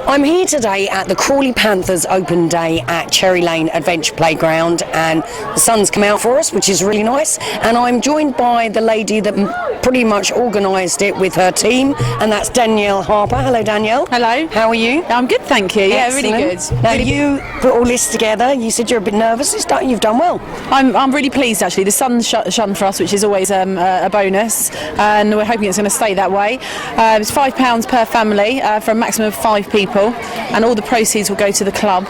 I'm here today at the Crawley Panthers Open Day at Cherry Lane Adventure Playground, and the sun's come out for us, which is really nice. And I'm joined by the lady that pretty much organised it with her team, and that's Danielle Harper. Hello, Danielle. Hello. How are you? I'm good, thank you. Excellent. Yeah, really good. Now, really you put all this together. You said you're a bit nervous. You've done well. I'm really pleased, actually. The sun's shone for us, which is always a bonus, and we're hoping it's going to stay that way. It's £5 per family for a maximum of 5 people, and all the proceeds will go to the club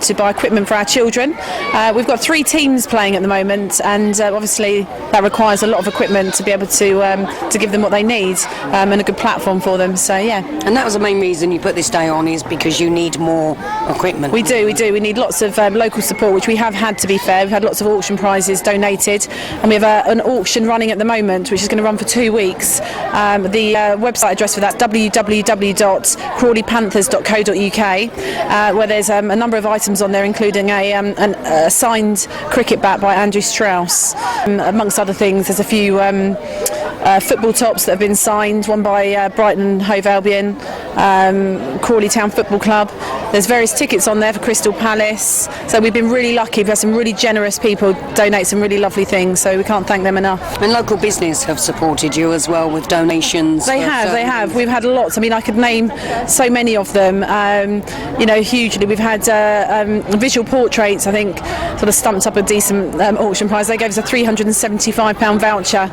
to buy equipment for our children. We've got 3 teams playing at the moment, and obviously that requires a lot of equipment to be able to give them what they need, and a good platform for them. So yeah. And that was the main reason you put this day on, is because you need more equipment. We do. We need lots of local support, which we have had, to be fair. We've had lots of auction prizes donated, and we have an auction running at the moment, which is going to run for 2 weeks. The website address for that, www.crawleypanthers.co.uk, where there's a number of items on there, including a signed cricket bat by Andrew Strauss. Amongst other things, there's a few football tops that have been signed, one by Brighton and Hove Albion, Crawley Town Football Club. There's various tickets on there for Crystal Palace. So we've been really lucky. We've had some really generous people donate some really lovely things, so we can't thank them enough. And local business have supported you as well with donations. They have. We've had lots. I mean, I could name so many of them, hugely. We've had visual portraits, I think, sort of stumped up a decent auction prize. They gave us a £375 voucher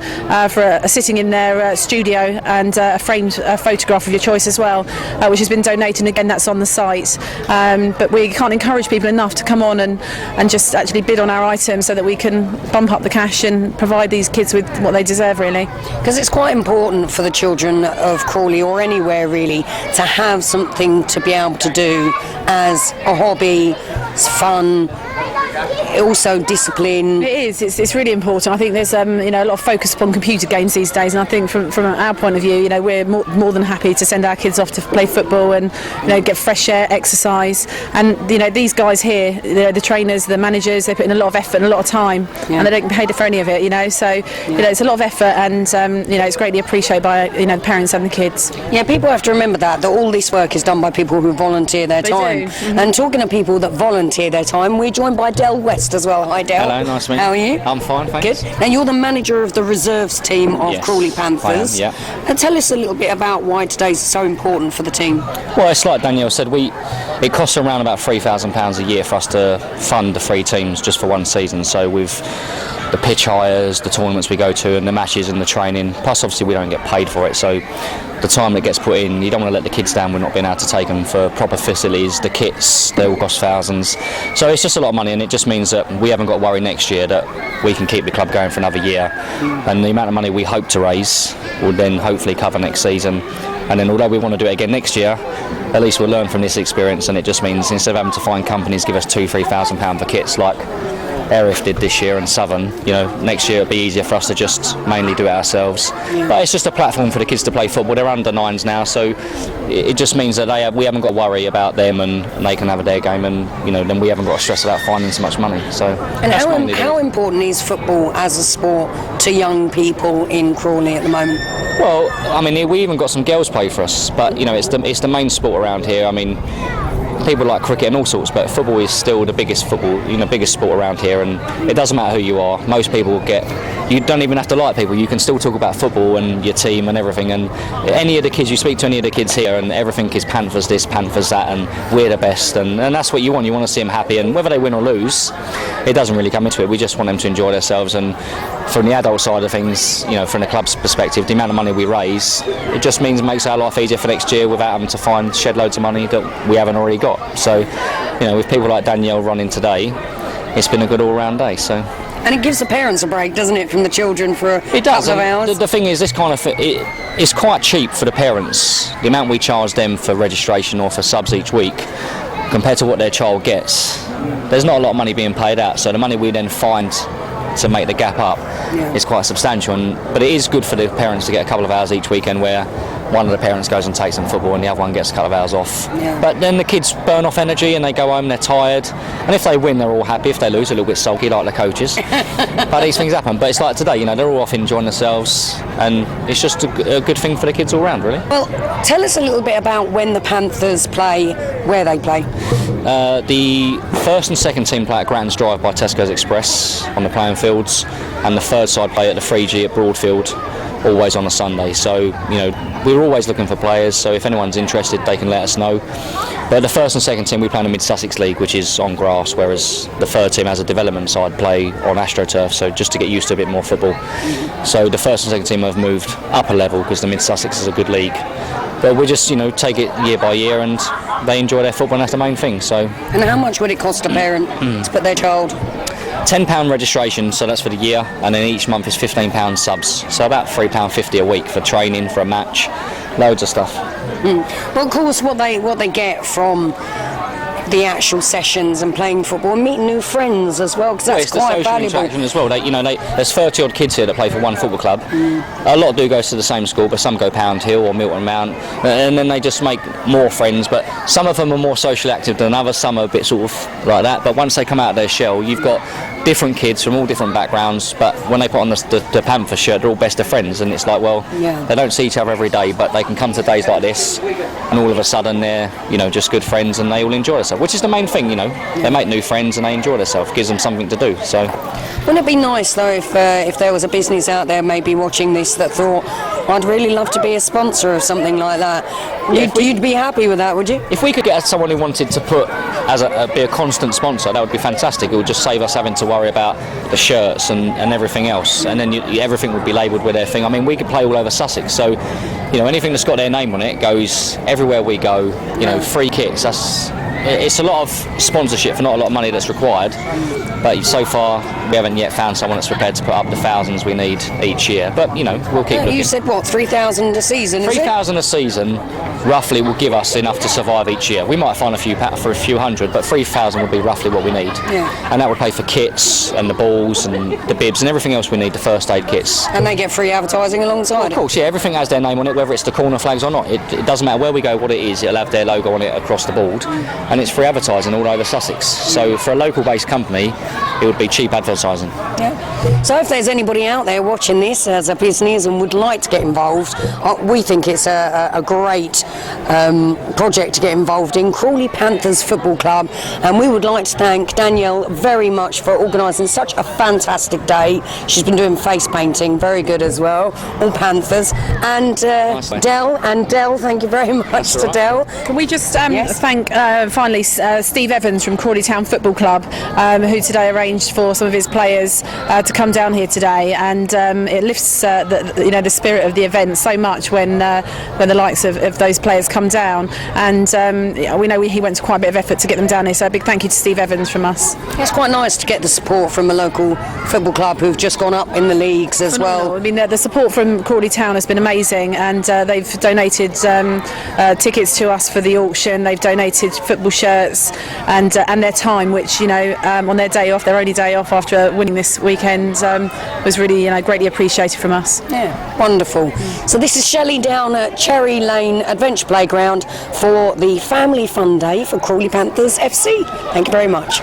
for sitting in their studio, and a framed photograph of your choice as well, which has been donated, and again, that's on the site. But we can't encourage people enough to come on and just actually bid on our items, so that we can bump up the cash and provide these kids with what they deserve, really. Because it's quite important for the children of Crawley, or anywhere really, to have something to be able to do as a hobby. It's fun, also discipline. It is. It's really important. I think there's a lot of focus upon computer games these days, and I think from our point of view, we're more than happy to send our kids off to play football and get fresh air, exercise. And these guys here, the trainers, the managers, they put in a lot of effort and a lot of time, and they don't get paid for any of it. So it's a lot of effort, and it's greatly appreciated by the parents and the kids. Yeah, people have to remember that all this work is done by people who volunteer their time. Mm-hmm. And talking to people that volunteer their time, we're joined by Del West as well. Hi, Del. Hello, nice to meet you. How are you? I'm fine, thanks. Good. Now, you're the manager of the reserves team of Crawley Panthers. I am, yeah. And tell us a little bit about why today's so important for the team. Well, it's like Danielle said, it costs around about £3,000 a year for us to fund the 3 teams just for one season. So with the pitch hires, the tournaments we go to, and the matches and the training, plus obviously we don't get paid for it, so the time that gets put in, you don't want to let the kids down with not being able to take them for proper facilities. The kits, they all cost thousands, so it's just a lot of money, and it just means that we haven't got to worry next year that we can keep the club going for another year. And the amount of money we hope to raise will then hopefully cover next season. And then although we want to do it again next year, at least we'll learn from this experience, and it just means instead of having to find companies give us £2,000-3,000 for kits like Erith did this year and Southern, next year it'll be easier for us to just mainly do it ourselves. But it's just a platform for the kids to play football. They're under 9s now, so it just means that we haven't got to worry about them, and they can have their game, and then we haven't got to stress about finding so much money. So and how important is football as a sport to young people in Crawley at the moment? Well, I mean, we even got some girls play for us, but it's the main sport around here. I mean, people like cricket and all sorts, but football is still the biggest sport around here, and it doesn't matter who you are. Most people you don't even have to like people, you can still talk about football and your team and everything, and any of the kids, you speak to any of the kids here and everything is Panthers this, Panthers that, and we're the best, and that's what you want to see them happy, and whether they win or lose, it doesn't really come into it. We just want them to enjoy themselves, and from the adult side of things, from the club's perspective, the amount of money we raise, it just makes our life easier for next year without having to shed loads of money that we haven't already got. So, with people like Danielle running today, it's been a good all-round day. So. And it gives the parents a break, doesn't it, from the children for a couple of hours? The thing is, this kind of it's quite cheap for the parents. The amount we charge them for registration or for subs each week, compared to what their child gets, there's not a lot of money being paid out. So the money we then find to make the gap up is quite substantial. But it is good for the parents to get a couple of hours each weekend where one of the parents goes and takes them football and the other one gets a couple of hours off. Yeah. But then the kids burn off energy and they go home, they're tired, and if they win they're all happy, if they lose a little bit sulky like the coaches. But these things happen. But it's like today, you know, they're all off enjoying themselves, and it's just a good thing for the kids all round, really. Well, tell us a little bit about when the Panthers play, where they play. The first and second team play at Grattan's Drive by Tesco's Express on the playing fields, and the third side play at the 3G at Broadfield, always on a Sunday. So, you know, we're always looking for players, so if anyone's interested they can let us know. But the first and second team we play in the Mid-Sussex League, which is on grass, whereas the third team has a development side play on AstroTurf, so just to get used to a bit more football. So the first and second team have moved up a level because the Mid-Sussex is a good league. But we just, you know, take it year by year, and they enjoy their football, and that's the main thing. So. And how much would it cost a parent to put their child? £10 registration, so that's for the year, and then each month is £15 subs, so about £3.50 a week for training, for a match, loads of stuff. Well, of course, what they get from the actual sessions and playing football and meeting new friends as well, because that's it's quite the social valuable. interaction as well. There's 30 odd kids here that play for one football club. A lot do go to the same school, but some go Pound Hill or Milton Mount, and then they just make more friends. But some of them are more socially active than others, some are a bit sort of like that, but once they come out of their shell, you've got different kids from all different backgrounds, but when they put on the Panther shirt, they're all best of friends, and it's like, well, they don't see each other every day, but they can come to days like this, and all of a sudden they're, you know, just good friends, and they all enjoy themselves, which is the main thing, you know. They make new friends and they enjoy themselves, gives them something to do. So, wouldn't it be nice though if there was a business out there maybe watching this that thought, I'd really love to be a sponsor of something like that? You'd be happy with that, would you? If we could get someone who wanted to put be a constant sponsor, that would be fantastic. It would just save us having to worry about the shirts and everything else, and then everything would be labelled with their thing. I mean, we could play all over Sussex, so, you know, anything that's got their name on it goes everywhere we go. You know, free kits. It's a lot of sponsorship for not a lot of money that's required, but so far we haven't yet found someone that's prepared to put up the thousands we need each year. But, you know, we'll keep looking. You said what, 3,000 a season? 3,000 a season roughly will give us enough to survive each year. We might find for a few hundred, but 3,000 would be roughly what we need. Yeah. And that would pay for kits and the balls and the bibs and everything else we need, the first aid kits. And they get free advertising alongside. Of course, yeah, everything has their name on it, whether it's the corner flags or not. It doesn't matter where we go, what it is, it'll have their logo on it across the board, and it's free advertising all over Sussex. So for a local-based company, it would be cheap advertising. Yeah. So if there's anybody out there watching this as a business and would like to get involved, we think it's a great project to get involved in, Crawley Panthers Football Club, and we would like to thank Danielle very much for organising such a fantastic day. She's been doing face painting, very good as well, all Panthers, and Del, thank you very much to Del. Can we just thank finally Steve Evans from Crawley Town Football Club, who today arranged for some of his players to come down here today, and it lifts the spirit of the event so much when the likes of those players come down, and we know he went to quite a bit of effort to get them down here, so a big thank you to Steve Evans from us. It's quite nice to get the support from a local football club who've just gone up in the leagues as well. I mean, the support from Crawley Town has been amazing, and they've donated tickets to us for the auction. They've donated football shirts and their time, which, you know, on their day off, their only day off after winning this weekend, was really, you know, greatly appreciated from us. Yeah, wonderful. So this is Shelley down at Cherry Lane Adventure Playground for the Family Fun Day for Crawley Panthers FC. Thank you very much.